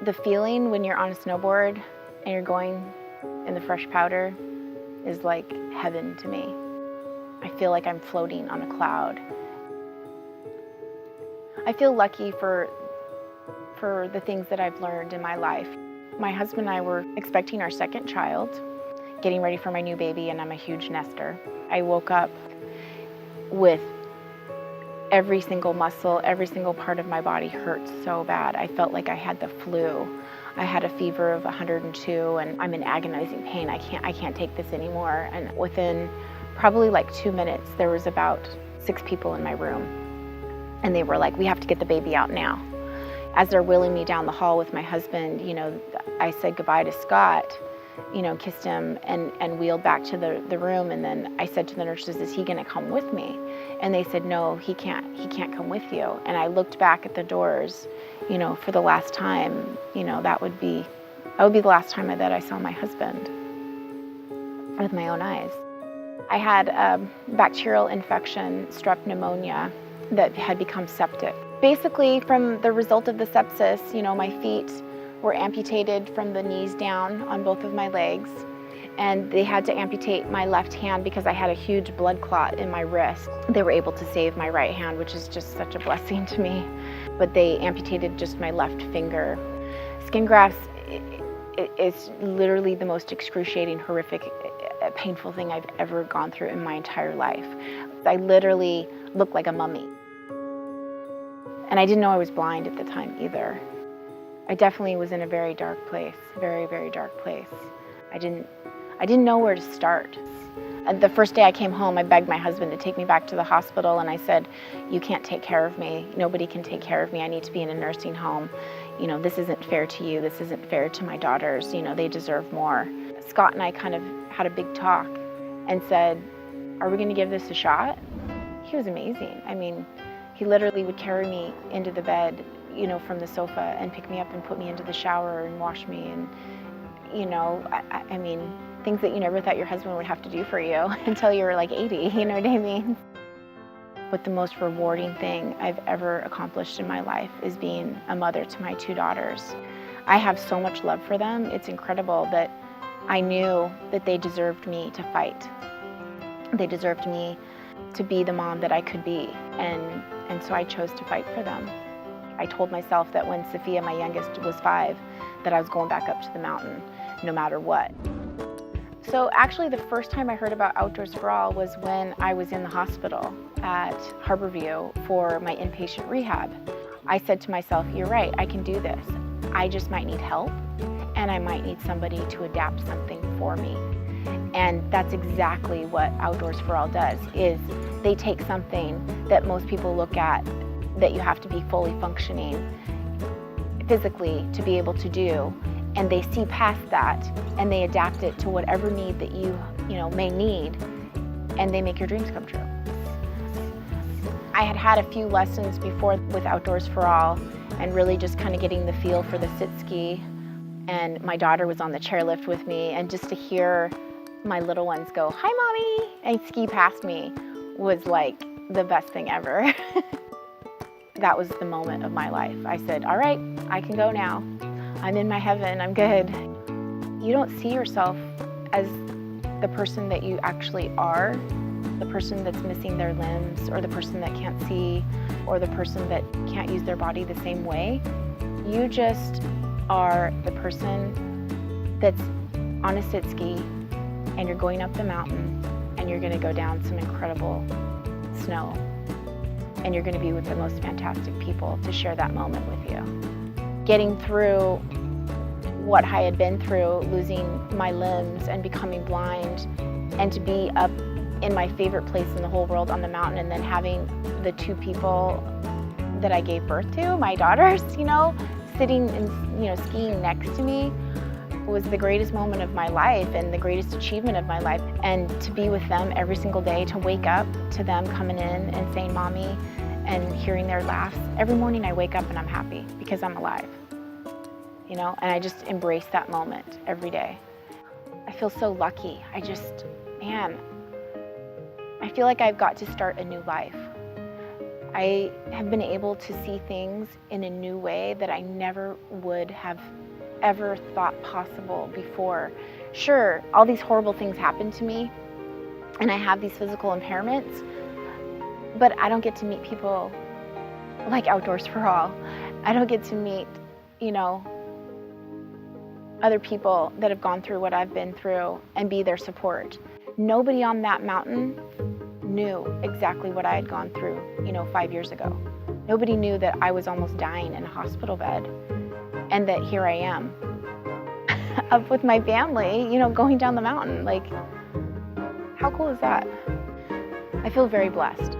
The feeling when you're on a snowboard and you're going in the fresh powder is like heaven to me. I feel like I'm floating on a cloud. I feel lucky for the things that I've learned in my life. My husband and I were expecting our second child, getting ready for my new baby, and I'm a huge nester. I woke up with every single muscle, every single part of my body hurt so bad. I felt like I had the flu. I had a fever of 102 and I'm in agonizing pain. I can't take this anymore. And within probably like 2 minutes, there was about 6 people in my room. And they were like, we have to get the baby out now. As they're wheeling me down the hall with my husband, I said goodbye to Scott, kissed him and wheeled back to the room. And then I said to the nurses, is he gonna come with me? And they said, no, he can't come with you. And I looked back at the doors, for the last time, that would be the last time that I saw my husband with my own eyes. I had a bacterial infection, strep pneumonia, that had become septic. Basically, from the result of the sepsis, my feet were amputated from the knees down on both of my legs, and they had to amputate my left hand because I had a huge blood clot in my wrist. They were able to save my right hand, which is just such a blessing to me, but they amputated just my left finger. Skin grafts is literally the most excruciating, horrific, painful thing I've ever gone through in my entire life. I literally looked like a mummy. And I didn't know I was blind at the time either. I definitely was in a very dark place, very, very dark place. I didn't know where to start. The first day I came home, I begged my husband to take me back to the hospital, and I said, you can't take care of me. Nobody can take care of me. I need to be in a nursing home. This isn't fair to you. This isn't fair to my daughters. They deserve more. Scott and I kind of had a big talk and said, are we gonna give this a shot? He was amazing. He literally would carry me into the bed, from the sofa and pick me up and put me into the shower and wash me. And, things that you never thought your husband would have to do for you until you were like 80, you know what I mean? But the most rewarding thing I've ever accomplished in my life is being a mother to my 2 daughters. I have so much love for them. It's incredible that I knew that they deserved me to fight. They deserved me to be the mom that I could be, and so I chose to fight for them. I told myself that when Sophia, my youngest, was 5, that I was going back up to the mountain no matter what. So actually the first time I heard about Outdoors for All was when I was in the hospital at Harborview for my inpatient rehab. I said to myself, you're right, I can do this. I just might need help, and I might need somebody to adapt something for me. And that's exactly what Outdoors for All does, is they take something that most people look at that you have to be fully functioning physically to be able to do, and they see past that and they adapt it to whatever need that you may need, and they make your dreams come true. I had a few lessons before with Outdoors for All and really just kind of getting the feel for the sit ski, and my daughter was on the chairlift with me, and just to hear my little ones go, hi mommy, and ski past me was like the best thing ever. That was the moment of my life. I said, all right, I can go now. I'm in my heaven, I'm good. You don't see yourself as the person that you actually are, the person that's missing their limbs, or the person that can't see, or the person that can't use their body the same way. You just are the person that's on a sit ski, and you're going up the mountain, and you're gonna go down some incredible snow, and you're gonna be with the most fantastic people to share that moment with you. Getting through what I had been through, losing my limbs and becoming blind, and to be up in my favorite place in the whole world on the mountain, and then having the 2 people that I gave birth to, my daughters, sitting and skiing next to me, was the greatest moment of my life and the greatest achievement of my life. And to be with them every single day, to wake up to them coming in and saying mommy and hearing their laughs. Every morning I wake up and I'm happy because I'm alive, and I just embrace that moment every day. I feel so lucky. I feel like I've got to start a new life. I have been able to see things in a new way that I never would have ever thought possible before. Sure, all these horrible things happen to me, and I have these physical impairments, but I don't get to meet people like Outdoors for All. I don't get to meet, other people that have gone through what I've been through and be their support. Nobody on that mountain knew exactly what I had gone through, 5 years ago. Nobody knew that I was almost dying in a hospital bed, and that here I am up with my family, going down the mountain. Like, how cool is that? I feel very blessed.